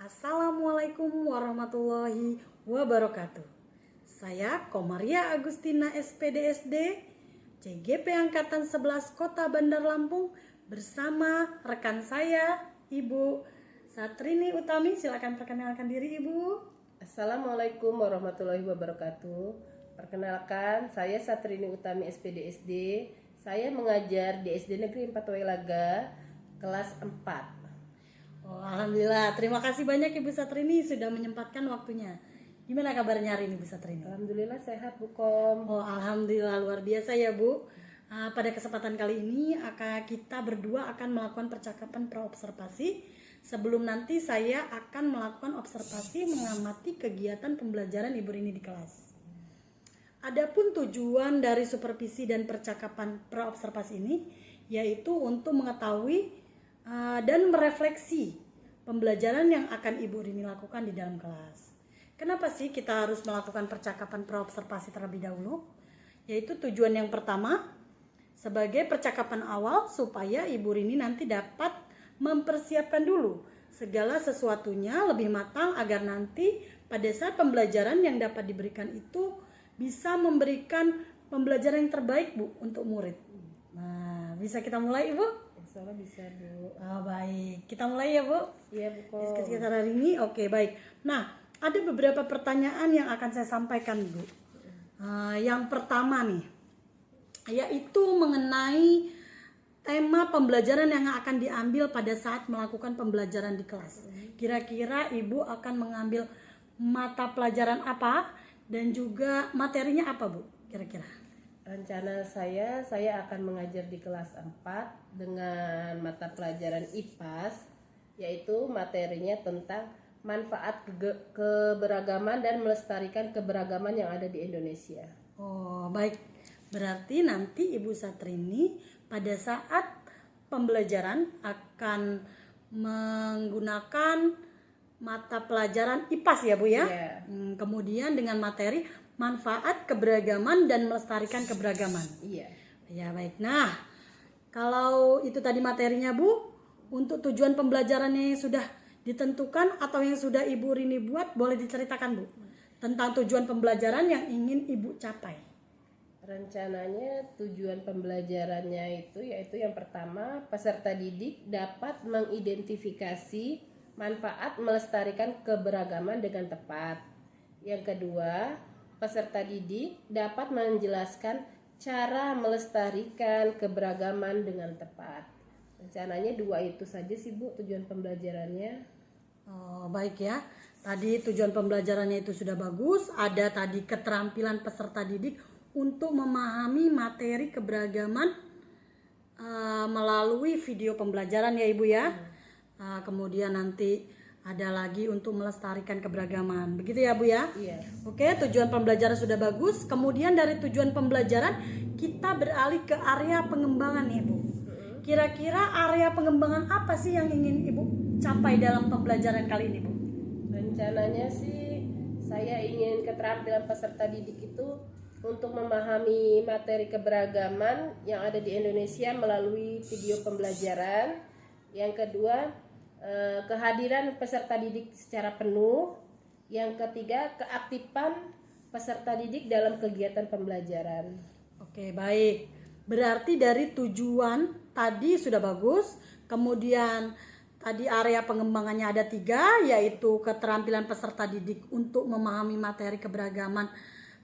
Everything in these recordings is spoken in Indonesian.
Assalamualaikum warahmatullahi wabarakatuh. Saya Komaria Agustina SPDSD CGP Angkatan 11 Kota Bandar Lampung bersama rekan saya Ibu Satrini Utami. Silakan perkenalkan diri Ibu. Assalamualaikum warahmatullahi wabarakatuh. Perkenalkan, saya Satrini Utami SPDSD. Saya mengajar di SD Negeri 4 Wailaga kelas 4. Oh, alhamdulillah, terima kasih banyak Ibu Satrini sudah menyempatkan waktunya. Gimana kabarnya hari ini Bu Satrini? Alhamdulillah sehat Bu Kom. Oh, alhamdulillah luar biasa ya Bu. Pada kesempatan kali ini kita berdua akan melakukan percakapan praobservasi. Sebelum nanti saya akan melakukan observasi mengamati kegiatan pembelajaran Ibu Rini di kelas. Adapun tujuan dari supervisi dan percakapan praobservasi ini yaitu untuk mengetahui dan merefleksi pembelajaran yang akan Ibu Rini lakukan di dalam kelas. Kenapa sih kita harus melakukan percakapan praobservasi terlebih dahulu? Yaitu tujuan yang pertama sebagai percakapan awal supaya Ibu Rini nanti dapat mempersiapkan dulu segala sesuatunya lebih matang agar nanti pada saat pembelajaran yang dapat diberikan itu bisa memberikan pembelajaran yang terbaik Bu untuk murid. Nah, bisa kita mulai Ibu? Insyaallah bisa Bu. Oh, baik, kita mulai ya Bu. Iya Bu Kom. Sekitar hari ini, oke baik. Nah, ada beberapa pertanyaan yang akan saya sampaikan Bu. Yang pertama nih, yaitu mengenai tema pembelajaran yang akan diambil pada saat melakukan pembelajaran di kelas. Kira-kira Ibu akan mengambil mata pelajaran apa dan juga materinya apa Bu? Kira-kira? Rencana saya akan mengajar di kelas 4 dengan mata pelajaran IPAS, yaitu materinya tentang manfaat keberagaman dan melestarikan keberagaman yang ada di Indonesia. Oh, baik. Berarti nanti Ibu Satrini pada saat pembelajaran akan menggunakan mata pelajaran IPAS ya Bu ya? Yeah. Kemudian dengan materi manfaat keberagaman dan melestarikan keberagaman. Iya. Ya baik. Nah, kalau itu tadi materinya Bu, untuk tujuan pembelajarannya yang sudah ditentukan atau yang sudah Ibu Rini buat, boleh diceritakan Bu tentang tujuan pembelajaran yang ingin Ibu capai. Rencananya tujuan pembelajarannya itu yaitu yang pertama, peserta didik dapat mengidentifikasi manfaat melestarikan keberagaman dengan tepat. Yang kedua, peserta didik dapat menjelaskan cara melestarikan keberagaman dengan tepat. Rencananya 2 itu saja sih Bu tujuan pembelajarannya. Oh, baik ya. Tadi tujuan pembelajarannya itu sudah bagus. Ada tadi keterampilan peserta didik untuk memahami materi keberagaman melalui video pembelajaran ya Ibu ya. Kemudian nanti ada lagi untuk melestarikan keberagaman. Begitu ya Bu ya? Iya. Oke, tujuan pembelajaran sudah bagus. Kemudian dari tujuan pembelajaran kita beralih ke area pengembangan nih Bu. Kira-kira area pengembangan apa sih yang ingin Ibu capai dalam pembelajaran kali ini Bu? Rencananya sih saya ingin keterampilan peserta didik itu untuk memahami materi keberagaman yang ada di Indonesia melalui video pembelajaran. Yang kedua, kehadiran peserta didik secara penuh. Yang ketiga, keaktifan peserta didik dalam kegiatan pembelajaran. Oke, baik. Berarti dari tujuan tadi sudah bagus. Kemudian tadi area pengembangannya ada 3, yaitu keterampilan peserta didik untuk memahami materi keberagaman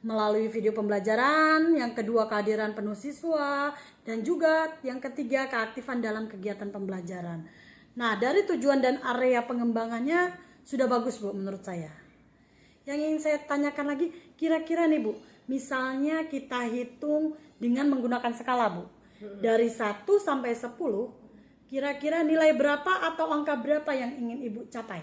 melalui video pembelajaran. Yang kedua, kehadiran penuh siswa. Dan juga yang ketiga, keaktifan dalam kegiatan pembelajaran. Nah, dari tujuan dan area pengembangannya sudah bagus Bu menurut saya. Yang ingin saya tanyakan lagi, kira-kira nih Bu, misalnya kita hitung dengan menggunakan skala Bu. Dari 1 sampai 10, kira-kira nilai berapa atau angka berapa yang ingin Ibu capai?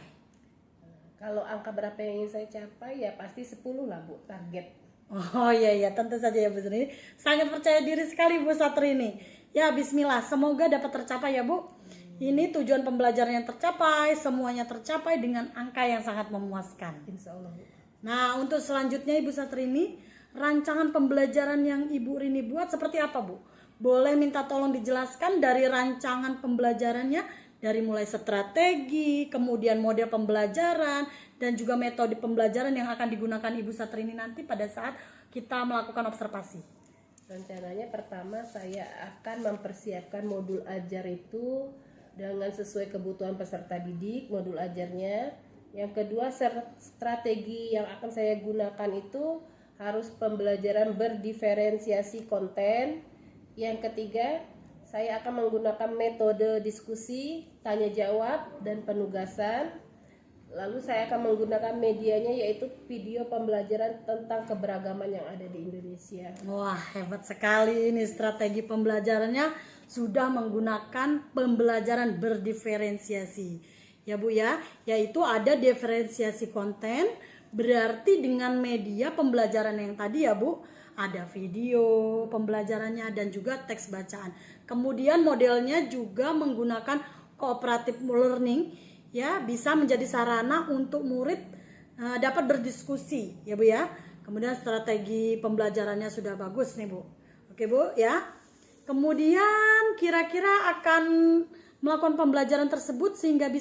Kalau angka berapa yang ingin saya capai ya pasti 10 lah Bu, target. Oh iya, tentu saja ya Bu Satrini. Sangat percaya diri sekali Bu Satrini. Ya bismillah, semoga dapat tercapai ya Bu. Ini tujuan pembelajaran yang tercapai, semuanya tercapai dengan angka yang sangat memuaskan. Insya Allah. Nah, untuk selanjutnya Ibu Satrini, rancangan pembelajaran yang Ibu Rini buat seperti apa Bu? Boleh minta tolong dijelaskan dari rancangan pembelajarannya dari mulai strategi, kemudian model pembelajaran, dan juga metode pembelajaran yang akan digunakan Ibu Satrini nanti pada saat kita melakukan observasi? Rencananya pertama saya akan mempersiapkan modul ajar itu dengan sesuai kebutuhan peserta didik, modul ajarnya. Yang kedua, strategi yang akan saya gunakan itu harus pembelajaran berdiferensiasi konten. Yang ketiga, saya akan menggunakan metode diskusi, tanya jawab, dan penugasan. Lalu saya akan menggunakan medianya yaitu video pembelajaran tentang keberagaman yang ada di Indonesia. Wah, hebat sekali ini strategi pembelajarannya, sudah menggunakan pembelajaran berdiferensiasi. Ya Bu ya, yaitu ada diferensiasi konten, berarti dengan media pembelajaran yang tadi ya Bu, ada video pembelajarannya dan juga teks bacaan. Kemudian modelnya juga menggunakan cooperative learning, ya, bisa menjadi sarana untuk murid dapat berdiskusi ya Bu ya. Kemudian strategi pembelajarannya sudah bagus nih Bu. Oke Bu ya. Kemudian kira-kira akan melakukan pembelajaran tersebut sehingga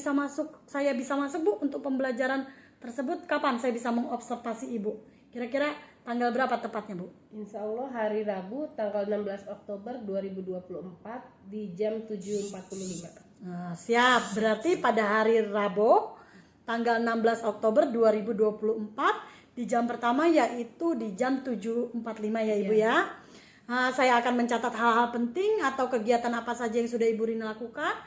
saya bisa masuk Bu untuk pembelajaran tersebut. Kapan saya bisa mengobservasi Ibu? Kira-kira tanggal berapa tepatnya Bu? Insya Allah hari Rabu tanggal 16 Oktober 2024 di jam 7.45. Nah, siap, berarti pada hari Rabu tanggal 16 Oktober 2024 di jam pertama yaitu di jam 7.45 ya Ibu ya. Saya akan mencatat hal-hal penting atau kegiatan apa saja yang sudah Ibu Rini lakukan.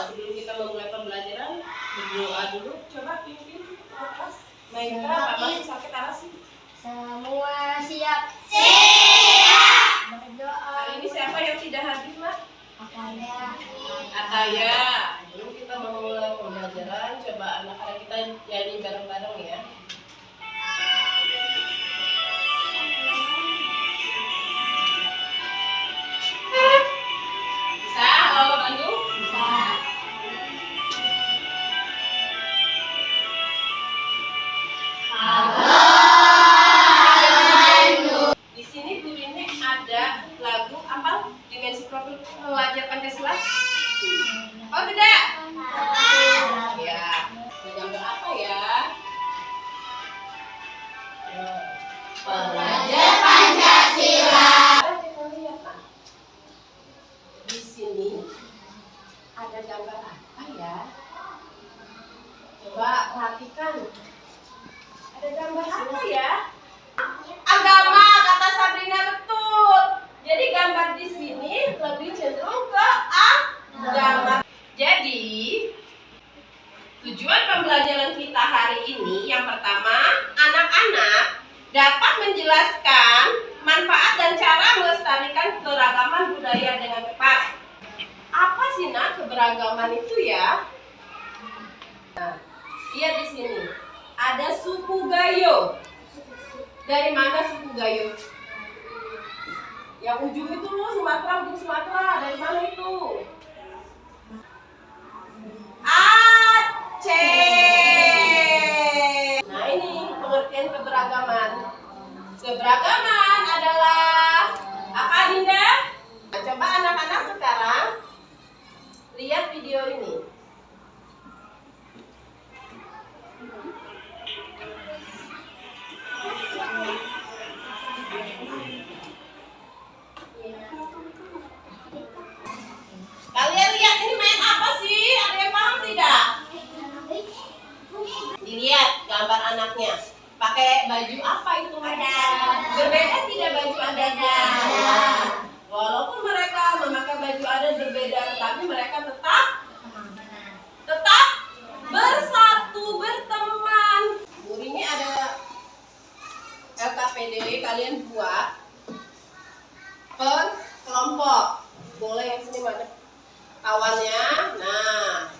Sebelum kita memulai pembelajaran, berdoa dulu. Coba pimpin kelas. Maitra, Pak masih sakit arah sih. Semua siap. Berdoa. Hari ini siapa yang tidak hadir, Mak? Ataya. Ataya. Sebelum kita memulai pembelajaran, coba anak-anak kita nyanyi bareng-bareng ya. Bisa, Lolo Bandung? Bisa. Di sini Bu Rini ada lagu apa? Dimensi profil pelajar Pancasila? Oh tidak? Ya. Gambar apa ya? Pelajar Pancasila. Kita lihat, Pak. Di sini ada gambar apa ya? Coba perhatikan. Ada gambar apa ya? Agama, kata Sabrina betul. Jadi gambar di sini lebih cenderung ke agama. Jadi tujuan pembelajaran kita hari ini yang pertama, anak-anak dapat menjelaskan manfaat dan cara melestarikan keragaman budaya dengan tepat. Apa sih Nak keberagaman itu ya? Nah, lihat di sini ada suku Gayo. Dari mana suku Gayo? Yang ujung itu loh, Sumatera, ujung Sumatera. Dari mana itu? Aceh. Nah ini pengertian keberagaman. Keberagaman adalah apa Dinda? Nah, coba anak-anak sekarang lihat video ini. Kalian lihat ini main apa sih? Ada yang paham tidak? Dilihat gambar anaknya. Pakai baju apa itu mereka? Berbeda tidak baju adatnya? Walaupun mereka memakai baju adat berbeda, tetapi mereka tetap bersatu, berteman. Bu ini ada LKPD, kalian buat per kelompok. Boleh yang sini mana? Kawannya, nah,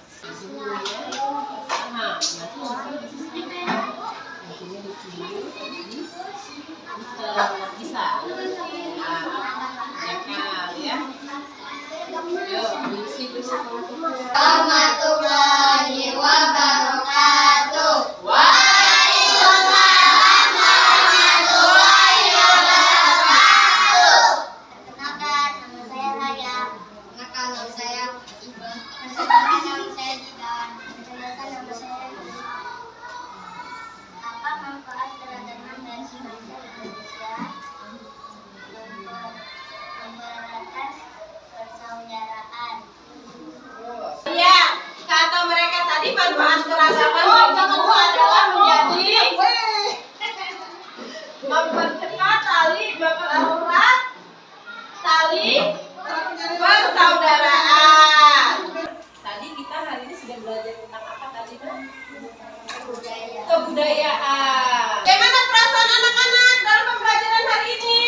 bisa, ya. Yuk, bersih Warahmatullahi wabarakatuh. Waalaikumsalam warahmatullahi wabarakatuh. mempercepat tali mempererat tali persaudaraan. Tadi kita hari ini sudah belajar tentang apa tadi, Mbak? Kebudayaan. Bagaimana perasaan anak-anak dalam pembelajaran hari ini?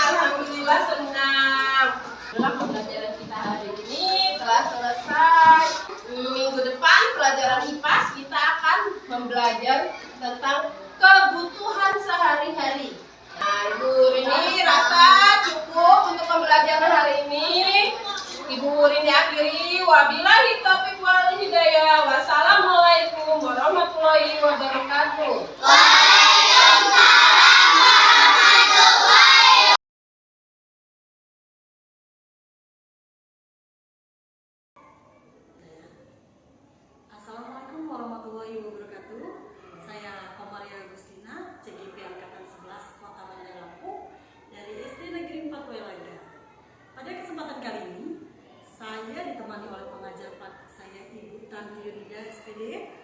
Alhamdulillah senang. Dalam pembelajaran kita hari ini telah selesai. Minggu depan pelajaran IPAS kita akan belajar tentang kebutuhan sehari-hari. Nah, Ibu Rini rasa cukup untuk pembelajaran hari ini. Ibu Rini akhiri, wabillahi taufiq wal hidayah. Wassalamualaikum warahmatullahi wabarakatuh. Assalamualaikum warahmatullahi wabarakatuh. Saya Komaria Agustina, CGP Angkatan 11 Kota Bandar Lampung dari SD Negeri 4 Welaga. Pada kesempatan kali ini, saya ditemani oleh pengajar saya Ibu Tanti Yunida SPD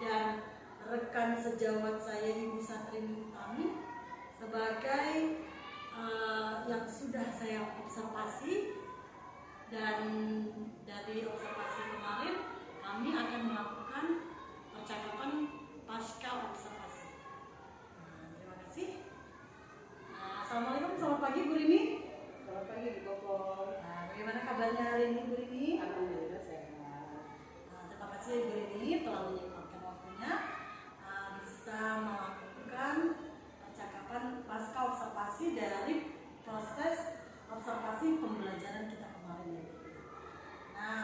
dan rekan sejawat saya Ibu Satrini Utami sebagai yang sudah saya observasi, dan dari observasi kemarin kami akan melakukan percakapan pasca observasi. Terima kasih. Assalamualaikum, selamat pagi Bu Rini. Selamat pagi Bu Koko. Bagaimana kabarnya hari ini Bu Rini? Alhamdulillah sehat. Terima kasih Bu Rini telah menyempatkan waktunya bisa melakukan percakapan pasca observasi dari proses observasi pembelajaran kita kemarin ya. Nah,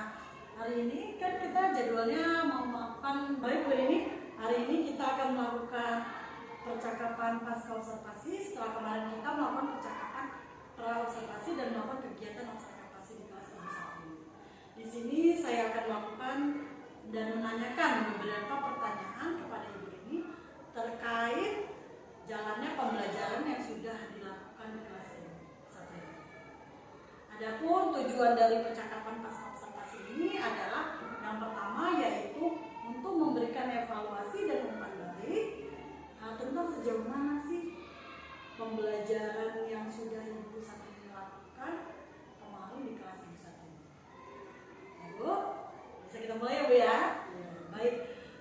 hari ini kan kita jadwalnya mau melakukan, baik Bu Rini, hari ini kita akan melakukan percakapan pasca observasi setelah kemarin kita melakukan percakapan pra observasi dan melakukan kegiatan observasi di kelas 1. Di sini saya akan melakukan dan menanyakan beberapa pertanyaan kepada Ibu Rini terkait jalannya pembelajaran yang sudah dilakukan di kelas 1. Adapun tujuan dari percakapan pasca observasi ini adalah yang pertama yaitu untuk memberikan evaluasi dan umpan balik tentang sejauh mana sih pembelajaran yang sudah Ibu Satrini lakukan kemarin di kelas 1. Ya Bu, bisa kita mulai ya Bu ya? Baik,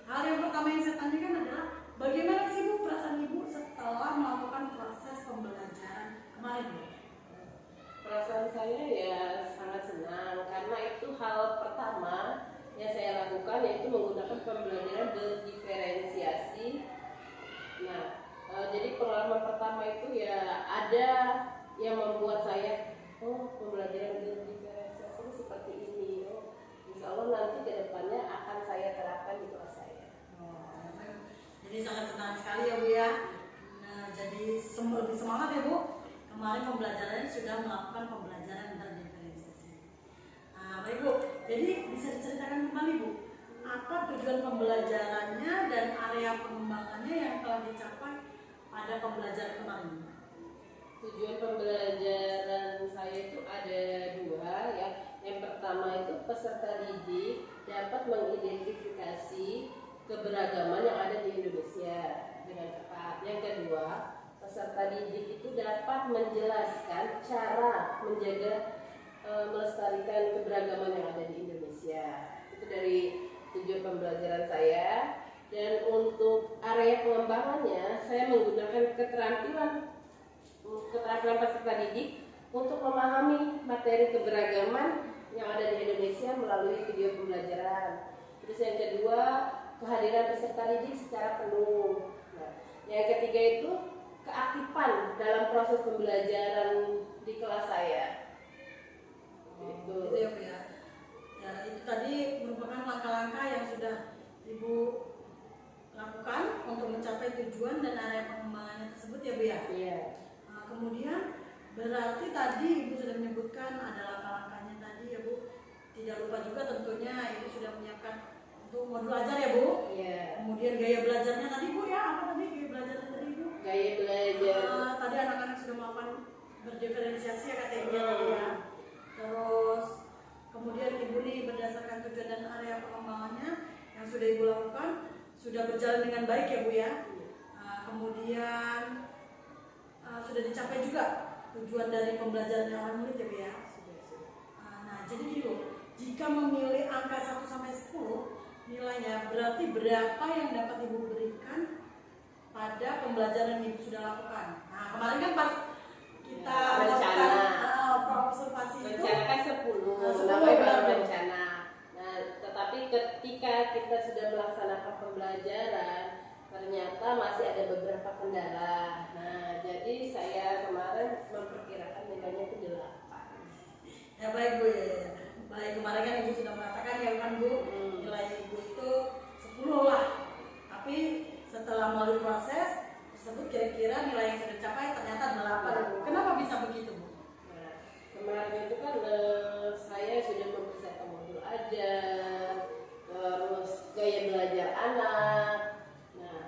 hal yang pertama yang saya tanyakan adalah bagaimana sih Bu perasaan Ibu setelah melakukan proses pembelajaran kemarin Bu? Perasaan saya ya sangat senang karena itu hal pertama yang saya lakukan yaitu menggunakan pembelajaran berdiferensiasi. Nah, jadi pengalaman pertama itu ya ada yang membuat saya pembelajaran berdiferensiasi itu seperti ini. Insya Allah nanti ke depannya akan saya terapkan di kelas saya. Jadi sangat senang sekali ya Bu ya. Nah, jadi lebih semangat ya Bu. Kemarin pembelajarannya sudah melakukan pembelajaran berdiferensiasi. Baik Bu, jadi bisa diceritakan kembali Bu, apa tujuan pembelajarannya dan area pengembangannya yang telah dicapai pada pembelajaran kemarin? Tujuan pembelajaran saya itu ada dua ya. Yang pertama itu peserta didik dapat mengidentifikasi keberagaman yang ada di Indonesia dengan tepat. Yang kedua, peserta didik itu dapat menjelaskan cara menjaga melestarikan keberagaman yang ada di Indonesia. Itu dari tujuan pembelajaran saya. Dan untuk area pengembangannya, saya menggunakan keterampilan peserta didik untuk memahami materi keberagaman yang ada di Indonesia melalui video pembelajaran. Terus yang kedua, kehadiran peserta didik secara penuh. Nah, yang ketiga itu keaktifan dalam proses pembelajaran di kelas saya. Gitu ya Bu ya. Ya, itu tadi merupakan langkah-langkah yang sudah Ibu lakukan untuk mencapai tujuan dan area pengembangannya tersebut ya Bu ya. Iya. Kemudian berarti tadi Ibu sudah menyebutkan ada langkah-langkahnya tadi ya Bu. Tidak lupa juga tentunya Ibu sudah menyiapkan untuk modul ajar ya Bu. Iya. Kemudian gaya belajarnya tadi Bu ya, apa tadi gaya belajarnya tadi Bu? Gaya belajar. Tadi anak-anak sudah melakukan berdiferensiasi ya katanya tadi ya. Terus kemudian Ibu nih berdasarkan tujuan dan area pengembangannya yang sudah Ibu lakukan sudah berjalan dengan baik ya Bu ya. Kemudian sudah dicapai juga tujuan dari pembelajaran oleh murid ya Bu ya. Nah, jadi gini Bu, jika memilih angka 1 sampai 10 nilainya, berarti berapa yang dapat Ibu berikan pada pembelajaran yang Ibu sudah lakukan. Nah, kemarin kan pas kita lakukan observasi itu rencana kan 10, namanya baru rencana. Nah, tetapi ketika kita sudah melaksanakan pembelajaran, ternyata masih ada beberapa kendala. Nah, jadi saya kemarin memperkirakan nilainya itu 8. Ya baik Bu ya. Baik, kemarin kan Ibu sudah mengatakan ya kan Bu, nilai Ibu itu 10 lah. Tapi setelah melalui proses tersebut kira-kira nilai yang sudah dicapai ternyata 8 Bu. Kenapa bisa begitu Bu? Nah, kemarin itu kan saya sudah mempersiapkan modul ajar, terus gaya belajar anak. Nah,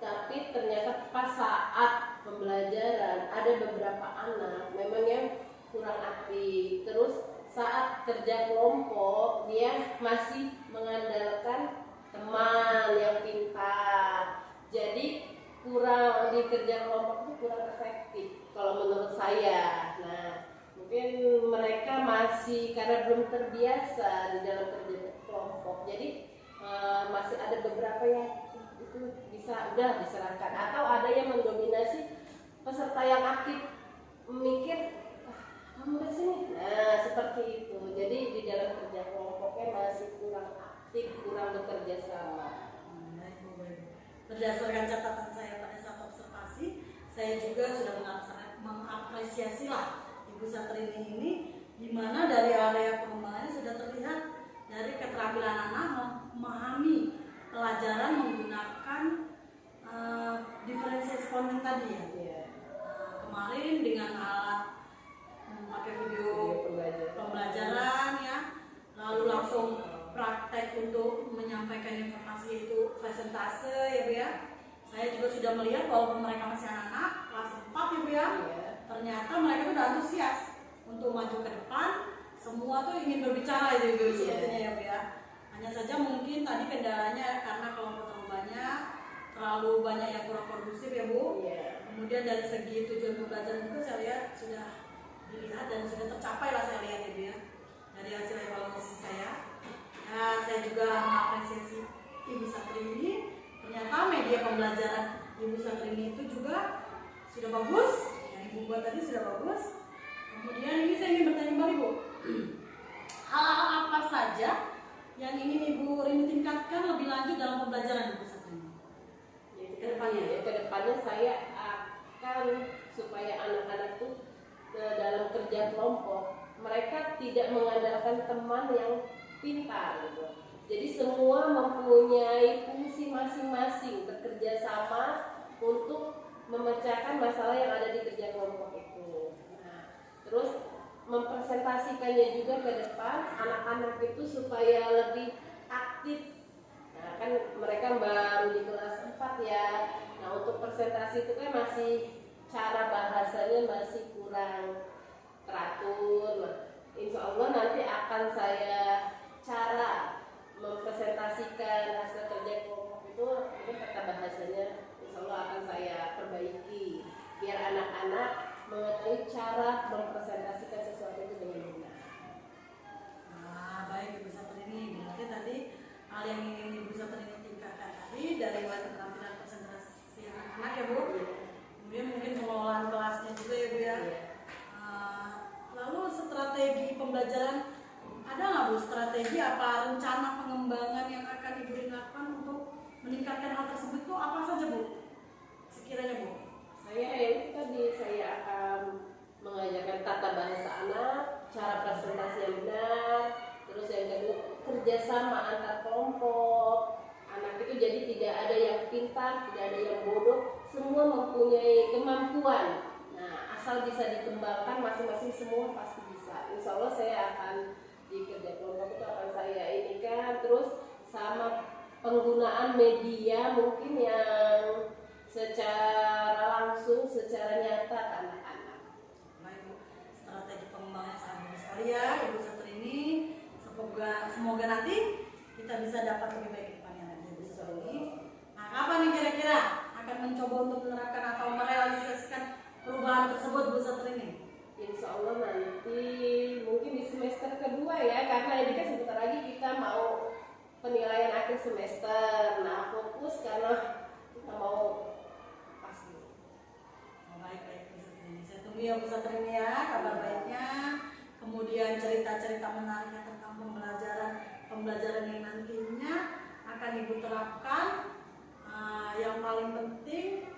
tapi ternyata pas saat pembelajaran ada beberapa anak memang yang kurang aktif. Terus saat kerja kelompok dia masih mengandalkan teman yang pintar. Jadi kurang di kerja kelompok itu kurang efektif kalau menurut saya. Nah, mungkin mereka masih karena belum terbiasa di dalam kerja kelompok. Jadi masih ada beberapa yang itu bisa udah diserahkan, atau ada yang mendominasi peserta yang aktif mikir kamu di sini. Nah, seperti itu. Jadi di dalam kerja kelompoknya masih kurang aktif, kurang bekerja sama. Berdasarkan catatan saya pada saat observasi, saya juga sudah mengapresiasi lah Ibu Satrini ini, di mana dari area pengembangannya sudah terlihat dari keterampilan anak memahami pelajaran menggunakan diferensiasi konten tadi ya. Kemarin dengan alat pakai video pembelajaran ya, lalu langsung praktek untuk menyampaikan informasi itu presentase ya Bu ya. Saya juga sudah melihat walaupun mereka masih anak-anak kelas 4 ya Bu ya, ternyata mereka sudah antusias untuk maju ke depan. Semua tuh ingin berbicara itu Bu sepertinya ya Bu ya. Hanya saja mungkin tadi kendalanya karena kelompok terlalu banyak yang kurang kondusif ya Bu. Kemudian dari segi tujuan pembelajaran juga saya lihat sudah dilihat dan sudah tercapai lah saya lihat ya Bu ya, dari hasil evaluasi saya. Nah, saya juga mengapresiasi Ibu Satrini. Ternyata media pembelajaran Ibu Satrini itu juga sudah bagus. Yang Ibu buat tadi sudah bagus. Kemudian ini saya ingin bertanya kembali Bu, hal-hal apa saja yang ingin Ibu Rini tingkatkan lebih lanjut dalam pembelajaran Ibu Satrini? Kedepannya saya akan supaya anak-anak itu dalam kerja kelompok mereka tidak mengandalkan teman yang pintar gitu. Jadi semua mempunyai fungsi masing-masing, bekerja sama untuk memecahkan masalah yang ada di kerja kelompok itu. Nah, terus mempresentasikannya juga ke depan anak-anak itu supaya lebih aktif. Nah, kan mereka baru di kelas 4 ya. Nah, untuk presentasi itu kan masih cara bahasanya masih kurang teratur. Nah, insya Allah nanti akan saya cara mempresentasikan hasil kerja kelompok itu mungkin kata bahasanya insya Allah akan saya perbaiki biar anak-anak mengetahui cara mempresentasikan sesuatu itu dengan benar. Nah, baik Ibu Satrini, berarti tadi hal yang ingin Ibu Satrini tingkatkan tadi dari mulai keterampilan presentasi anak-anak ya Bu. Kemudian mungkin pengelolaan kelasnya juga ya Bu ya. Lalu strategi pembelajaran, ada nggak Bu strategi apa rencana pengembangan yang akan Ibu lakukan untuk meningkatkan hal tersebut itu apa saja Bu? Sekiranya Bu? Saya akan mengajarkan tata bahasa anak, cara presentasi yang benar, terus yang kedua kerjasama antar kelompok. Anak itu jadi tidak ada yang pintar, tidak ada yang bodoh, semua mempunyai kemampuan. Nah, asal bisa dikembangkan masing-masing semua pasti bisa. Insya Allah saya akan di kerja kelompok itu akan saya inikan, terus sama penggunaan media mungkin yang secara langsung, secara nyata ke anak-anak. Baik Bu, strategi pengembangan sangat bagus sekali ya Ibu Satrini. Semoga nanti kita bisa dapat lebih baik ke depannya lagi Ibu Satrini. Nah, kapan nih kira-kira akan mencoba untuk menerapkan atau merealisasikan perubahan tersebut Bu Satrini? Insya Allah nanti mungkin di semester kedua ya, karena ini kan sebentar lagi kita mau penilaian akhir semester. Nah, fokus karena kita mau pasti. Baik Bu Satrini. Saya tunggu ya Bu Satrini ya kabar baiknya. Kemudian cerita-cerita menariknya tentang pembelajaran yang nantinya akan Ibu terapkan. Yang paling penting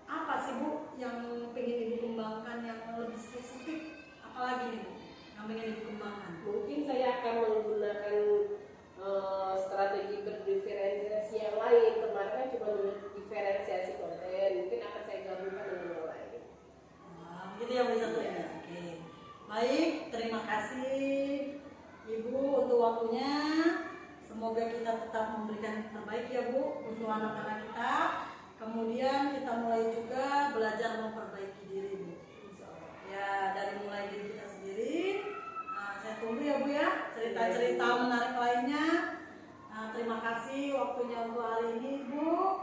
apa sih Bu yang pengen Ibu kembangkan yang lebih spesifik? Apalagi nih Bu yang pengen Ibu kembangkan? Mungkin saya akan menggunakan strategi berdiferensiasi yang lain. Kemarin kan cuma diferensiasi konten, mungkin akan saya gabungkan dengan yang lain. Gitu ya Bu Satrini. Oke. Baik, terima kasih Ibu untuk waktunya. Semoga kita tetap memberikan yang terbaik ya Bu untuk anak-anak kita. Kemudian kita mulai juga belajar memperbaiki diri Bu. Ya, dari mulai diri kita sendiri. Saya tunggu ya Bu ya cerita-cerita menarik lainnya. Terima kasih waktunya untuk hari ini Bu.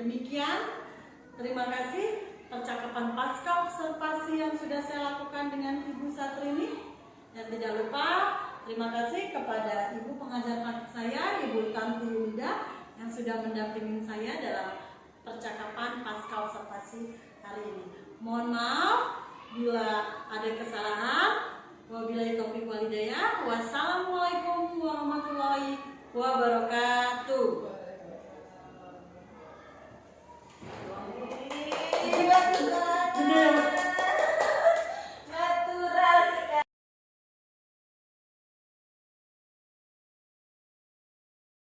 Demikian. Terima kasih percakapan pasca observasi yang sudah saya lakukan dengan Ibu Satrini. Dan tidak lupa terima kasih kepada Ibu pengajar praktik saya, Ibu Tanti Yunda, yang sudah mendampingi saya dalam percakapan pasca observasi hari ini. Mohon maaf bila ada kesalahan. Wabillahi taufiq wal hidayah. Wassalamualaikum warahmatullahi wabarakatuh.